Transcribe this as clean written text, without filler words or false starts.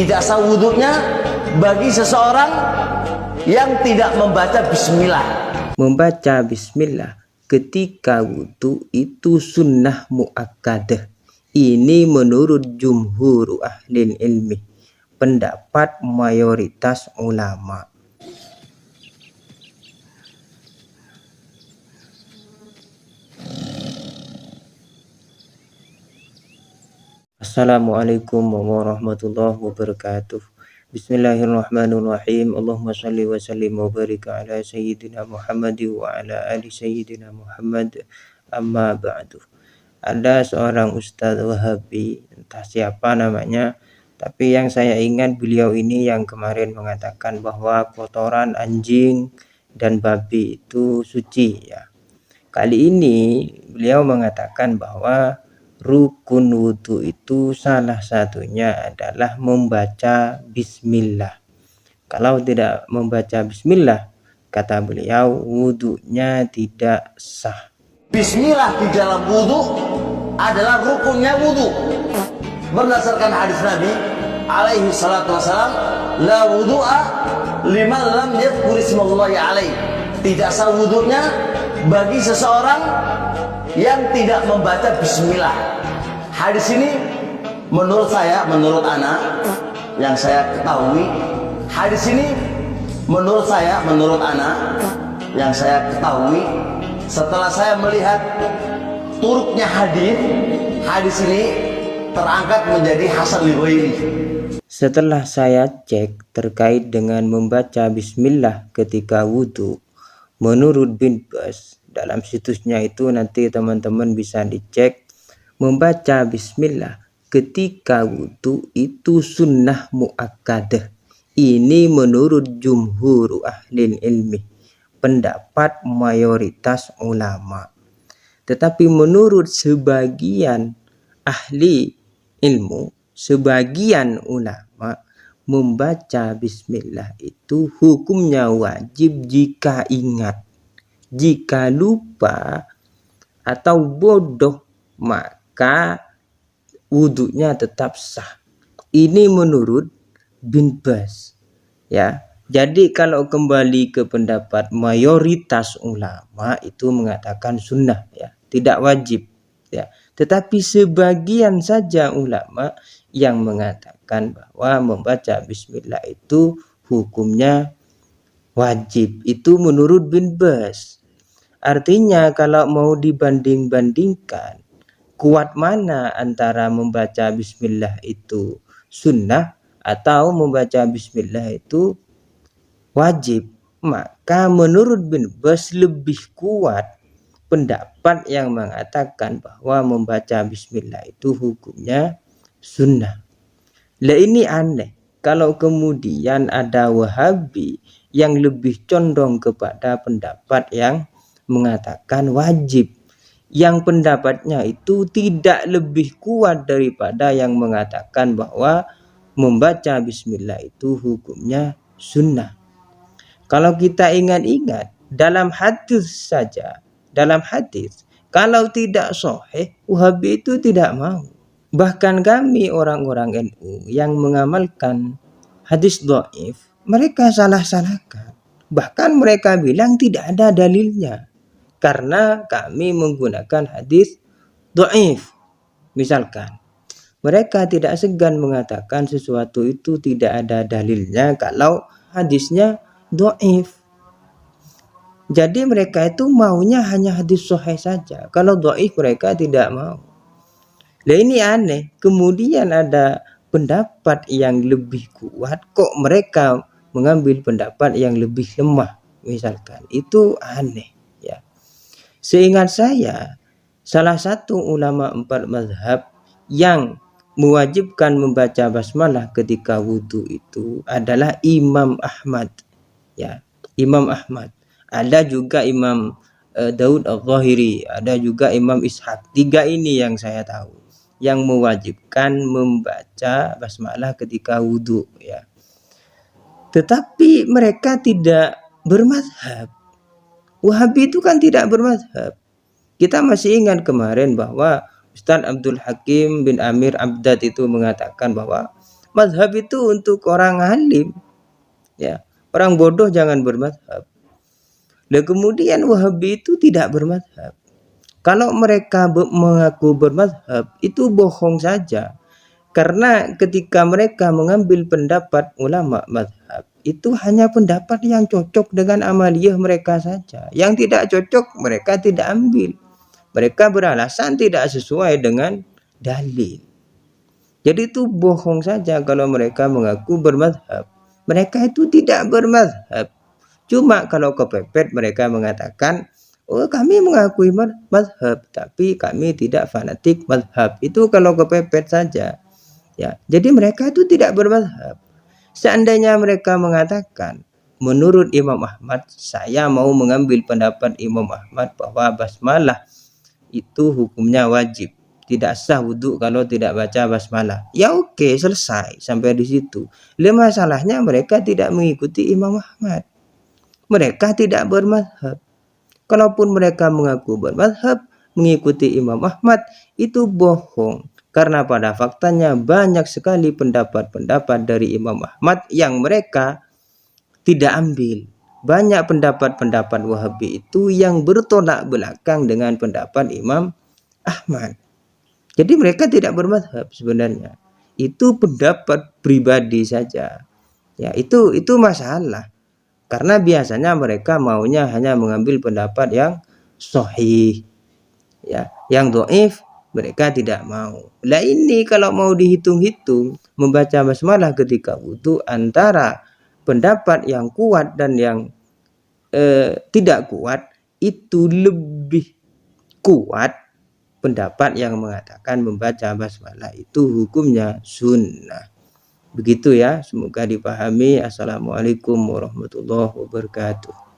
tidak sah wudhunya bagi seseorang yang tidak membaca bismillah. Membaca bismillah ketika wudhu itu sunnah muakkadah. Ini menurut jumhur ahli ilmi, pendapat mayoritas ulama. Assalamualaikum warahmatullahi wabarakatuh. Bismillahirrahmanirrahim. Allahumma salli wa sallim wa barik ala sayyidina Muhammad wa ala ali sayyidina Muhammad. Amma ba'du. Ada seorang Ustadz Wahabi, entah siapa namanya, tapi yang saya ingat beliau ini yang kemarin mengatakan bahwa kotoran anjing dan babi itu suci ya. Kali ini beliau mengatakan bahwa rukun wudhu itu salah satunya adalah membaca bismillah. Kalau tidak membaca bismillah, kata beliau, wudhunya tidak sah. Bismillah di dalam wudhu adalah rukunnya wudhu. Berdasarkan hadis Nabi alaihi salatu wassalam, la wudhu'a liman lam yadhkur ismallahi alaihi. Tidak sah wudhunya bagi seseorang yang tidak membaca bismillah. Hadis ini menurut saya, menurut ana yang saya ketahui, hadis ini menurut saya, menurut ana yang saya ketahui, setelah saya melihat turuknya hadis ini terangkat menjadi hasan li ghairi. Setelah saya cek terkait dengan membaca bismillah ketika wudhu, menurut Bin Baz, dalam situsnya itu nanti teman-teman bisa dicek, membaca bismillah ketika wudhu itu sunnah muakkadah. Ini menurut jumhur ahli ilmi, pendapat mayoritas ulama. Tetapi menurut sebagian ahli ilmu, sebagian ulama, membaca bismillah itu hukumnya wajib jika ingat. Jika lupa atau bodoh, maka wudhunya tetap sah. Ini menurut Bin Baz ya. Jadi kalau kembali ke pendapat mayoritas ulama itu mengatakan sunnah ya, tidak wajib ya. Tetapi sebagian saja ulama yang mengatakan bahwa membaca bismillah itu hukumnya wajib. Itu menurut Bin Baz. Artinya kalau mau dibanding-bandingkan, kuat mana antara membaca bismillah itu sunnah atau membaca bismillah itu wajib, maka menurut Bin Baz lebih kuat pendapat yang mengatakan bahwa membaca bismillah itu hukumnya sunnah. Lah ini aneh kalau kemudian ada Wahabi yang lebih condong kepada pendapat yang mengatakan wajib, yang pendapatnya itu tidak lebih kuat daripada yang mengatakan bahwa membaca bismillah itu hukumnya sunnah. Kalau kita ingat-ingat dalam hadis saja, dalam hadis, kalau tidak sahih, Wahabi itu tidak mau. Bahkan kami orang-orang NU yang mengamalkan hadis dhaif, mereka salah-salahkan. Bahkan mereka bilang tidak ada dalilnya. Karena kami menggunakan hadis dhaif. Misalkan, mereka tidak segan mengatakan sesuatu itu tidak ada dalilnya kalau hadisnya dhaif. Jadi mereka itu maunya hanya hadis sahih saja. Kalau dhaif mereka tidak mau. Lah ini aneh. Kemudian ada pendapat yang lebih kuat, kok mereka mengambil pendapat yang lebih lemah. Misalkan itu aneh ya. Seingat saya, salah satu ulama 4 mazhab yang mewajibkan membaca basmalah ketika wudhu itu adalah Imam Ahmad ya. Imam Ahmad, ada juga Imam Daud Al-Zahiri, ada juga Imam Ishaq. 3 ini yang saya tahu yang mewajibkan membaca basmalah ketika wudhu ya. Tetapi mereka tidak bermazhab. Wahabi itu kan tidak bermazhab. Kita masih ingat kemarin bahwa Ustaz Abdul Hakim bin Amir Abdad itu mengatakan bahwa Mazhab itu untuk orang alim, ya. Orang bodoh jangan bermazhab. Dan kemudian Wahabi itu tidak bermazhab. Kalau mereka mengaku bermazhab itu bohong saja. Karena ketika mereka mengambil pendapat ulama mazhab itu hanya pendapat yang cocok dengan amaliyah mereka saja. Yang tidak cocok mereka tidak ambil. Mereka beralasan tidak sesuai dengan dalil. Jadi itu bohong saja kalau mereka mengaku bermazhab. Mereka itu tidak bermazhab. Cuma kalau kepepet mereka mengatakan, oh kami mengakui mazhab, tapi kami tidak fanatik mazhab. Itu kalau kepepet saja. Ya, jadi mereka itu tidak bermazhab. Seandainya mereka mengatakan, menurut Imam Ahmad, saya mau mengambil pendapat Imam Ahmad bahwa basmalah itu hukumnya wajib. Tidak sah wudhu kalau tidak baca basmalah. Ya oke, selesai sampai di situ. Masalahnya mereka tidak mengikuti Imam Ahmad. Mereka tidak bermazhab. Kalaupun mereka mengaku bermazhab, mengikuti Imam Ahmad, itu bohong. Karena pada faktanya banyak sekali pendapat-pendapat dari Imam Ahmad yang mereka tidak ambil. Banyak pendapat-pendapat Wahabi itu yang bertolak belakang dengan pendapat Imam Ahmad. Jadi mereka tidak bermazhab sebenarnya. Itu pendapat pribadi saja. Ya, itu masalah. Karena biasanya mereka maunya hanya mengambil pendapat yang sahih. Ya, yang dhaif mereka tidak mau. Lah ini kalau mau dihitung-hitung membaca basmalah ketika wudu antara pendapat yang kuat dan yang tidak kuat itu lebih kuat pendapat yang mengatakan membaca basmalah itu hukumnya sunnah. Begitu ya, semoga dipahami. Assalamualaikum warahmatullahi wabarakatuh.